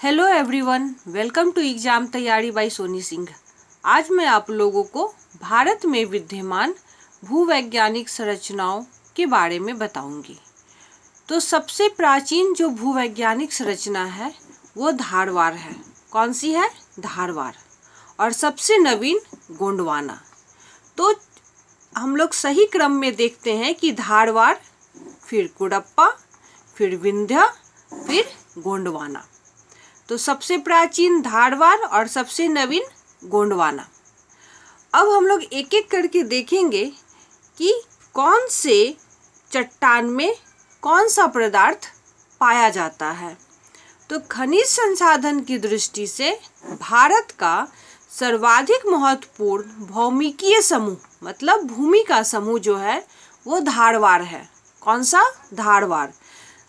Hello everyone, welcome to exam तैयारी by Soni Singh. आज मैं आप लोगों को भारत में विद्यमान भूवैज्ञानिक संरचनाओं के बारे में बताऊंगी। तो सबसे प्राचीन जो भूवैज्ञानिक संरचना है वो धारवाड़ है। कौन सी है? धारवाड़। और सबसे नवीन गोंडवाना। तो हम लोग सही क्रम में देखते हैं कि धारवाड़, फिर कुडप्पा, फिर विंध्य, फिर गोंडवाना। तो सबसे प्राचीन धारवाड़ और सबसे नवीन गोंडवाना। अब हम लोग एक एक करके देखेंगे कि कौन से चट्टान में कौन सा पदार्थ पाया जाता है। तो खनिज संसाधन की दृष्टि से भारत का सर्वाधिक महत्वपूर्ण भौमिकीय समूह मतलब भूमि का समूह जो है वो धारवाड़ है। कौन सा? धारवाड़।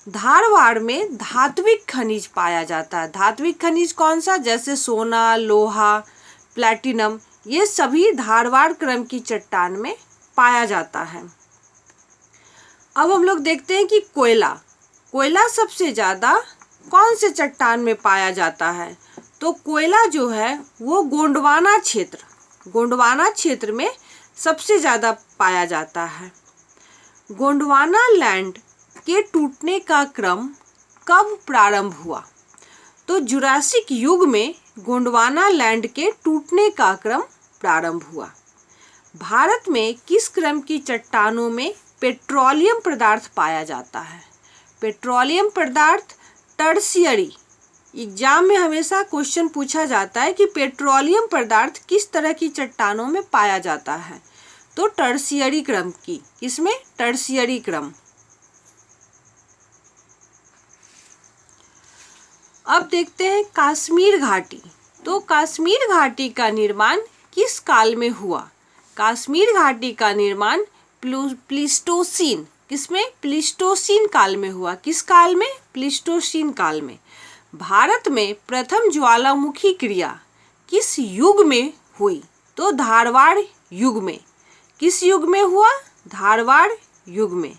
धारवाड़ में धात्विक खनिज पाया जाता है। धात्विक खनिज कौन सा? जैसे सोना, लोहा, प्लैटिनम, ये सभी धारवाड़ क्रम की चट्टान में पाया जाता है। अब हम लोग देखते हैं कि कोयला सबसे ज़्यादा कौन से चट्टान में पाया जाता है। तो कोयला जो है वो गोंडवाना क्षेत्र में सबसे ज़्यादा पाया जाता है। गोंडवाना लैंड के टूटने का क्रम कब प्रारंभ हुआ? तो जुरासिक युग में गोंडवाना लैंड के टूटने का क्रम प्रारंभ हुआ। भारत में किस क्रम की चट्टानों में पेट्रोलियम पदार्थ पाया जाता है? पेट्रोलियम पदार्थ टर्शियरी। एग्जाम में हमेशा क्वेश्चन पूछा जाता है कि पेट्रोलियम पदार्थ किस तरह की चट्टानों में पाया जाता है। तो टर्शियरी क्रम की। किसमें? टर्शियरी क्रम। अब देखते हैं कश्मीर घाटी। तो कश्मीर घाटी का निर्माण किस काल में हुआ? कश्मीर घाटी का निर्माण प्लीस्टोसीन। किसमें? प्लीस्टोसीन काल में हुआ। किस काल में? प्लीस्टोसीन काल में। भारत में प्रथम ज्वालामुखी क्रिया किस युग में हुई? तो धारवाड़ युग में। किस युग में हुआ? धारवाड़ युग में।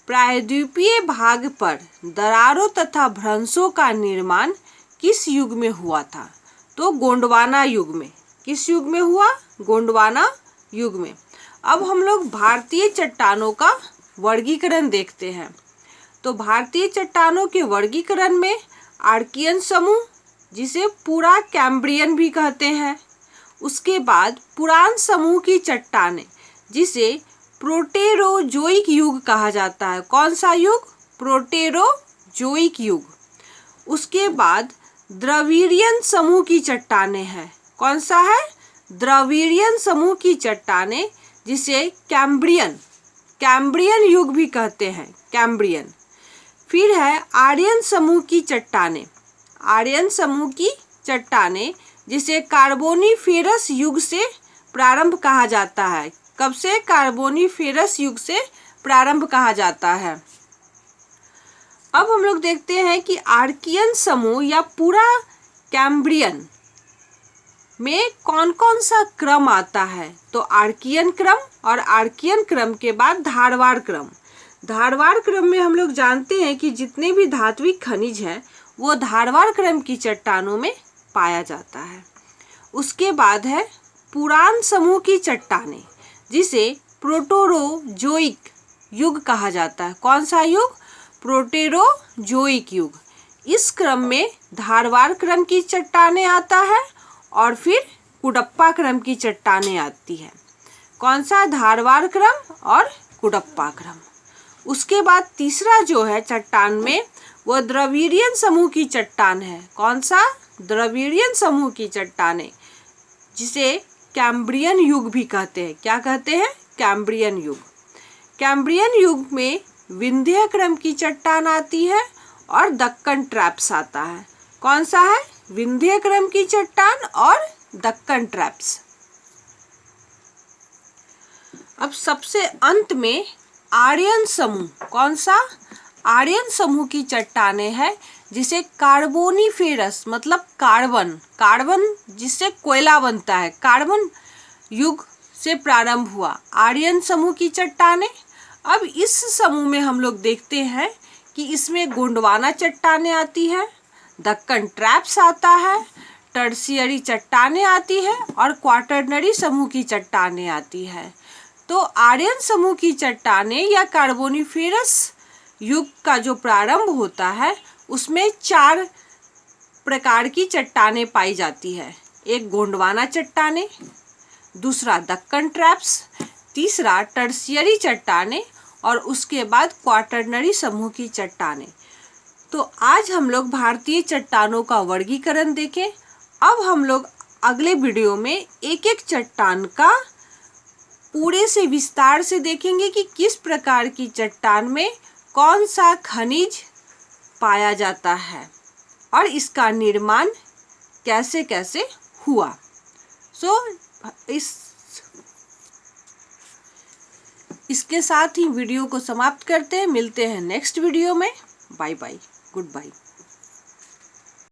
प्रायद्वीपीय भाग पर दरारों तथा भ्रंशों का निर्माण किस युग में हुआ था? तो गोंडवाना युग में। किस युग में हुआ? गोंडवाना युग में। अब हम लोग भारतीय चट्टानों का वर्गीकरण देखते हैं। तो भारतीय चट्टानों के वर्गीकरण में आर्कियन समूह, जिसे पूरा कैम्ब्रियन भी कहते हैं, उसके बाद पुरान समूह की चट्टानें, जिसे प्रोटेरोजोइक युग कहा जाता है। कौन सा युग? प्रोटेरोजोइक युग। उसके बाद द्रविड़ियन समूह की चट्टानें हैं। कौन सा है? द्रविड़ियन समूह की चट्टानें, जिसे कैम्ब्रियन युग भी कहते हैं। कैम्ब्रियन। फिर है आर्यन समूह की चट्टानें। आर्यन समूह की चट्टानें, जिसे कार्बोनिफेरस युग से प्रारंभ कहा जाता है। कब से? कार्बोनिफेरस युग से प्रारंभ कहा जाता है। अब हम लोग देखते हैं कि आर्कियन समूह या पूरा कैम्ब्रियन में कौन कौन सा क्रम आता है। तो आर्कियन क्रम, और आर्कियन क्रम के बाद धारवाड़ क्रम। धारवाड़ क्रम में हम लोग जानते हैं कि जितने भी धात्विक खनिज हैं वो धारवाड़ क्रम की चट्टानों में पाया जाता है। उसके बाद है पुरान समूह की चट्टानें, जिसे प्रोटेरोजोइक युग कहा जाता है। कौन सा युग? प्रोटेरोजोइक युग। इस क्रम में धारवाड़ क्रम की चट्टानें आता है और फिर कुडप्पा क्रम की चट्टानें आती है। कौन सा? धारवाड़ क्रम और कुडप्पा क्रम। उसके बाद तीसरा जो है चट्टान में वो द्रविड़ियन समूह की चट्टान है। कौन सा? द्रविड़ियन समूह की चट्टानें, जिसे कैम्ब्रियन युग भी कहते हैं। क्या कहते हैं? कैम्ब्रियन युग। कैम्ब्रियन युग में विंध्य क्रम की चट्टान आती है और दक्कन ट्रैप्स आता है। कौन सा है? विंध्य क्रम की चट्टान और दक्कन ट्रैप्स। अब सबसे अंत में आर्यन समूह। कौन सा? आर्यन समूह की चट्टानें हैं, जिसे कार्बोनिफेरस मतलब कार्बन जिससे कोयला बनता है, कार्बन युग से प्रारंभ हुआ आर्यन समूह की चट्टानें। अब इस समूह में हम लोग देखते हैं कि इसमें गोंडवाना चट्टानें आती हैं, दक्कन ट्रैप्स आता है, टर्शियरी चट्टानें आती है और क्वाटरनरी समूह की चट्टानें आती है। तो आर्यन समूह की चट्टानें या कार्बोनिफेरस युग का जो प्रारंभ होता है उसमें 4 प्रकार की चट्टानें पाई जाती है। एक गोंडवाना चट्टानें, दूसरा दक्कन ट्रैप्स, तीसरा टर्शियरी चट्टानें और उसके बाद क्वाटरनरी समूह की चट्टानें। तो आज हम लोग भारतीय चट्टानों का वर्गीकरण देखें। अब हम लोग अगले वीडियो में एक एक चट्टान का पूरे से विस्तार से देखेंगे कि किस प्रकार की चट्टान में कौन सा खनिज पाया जाता है और इसका निर्माण कैसे कैसे हुआ। इसके साथ ही वीडियो को समाप्त करते हैं। मिलते हैं नेक्स्ट वीडियो में। Bye bye, good bye.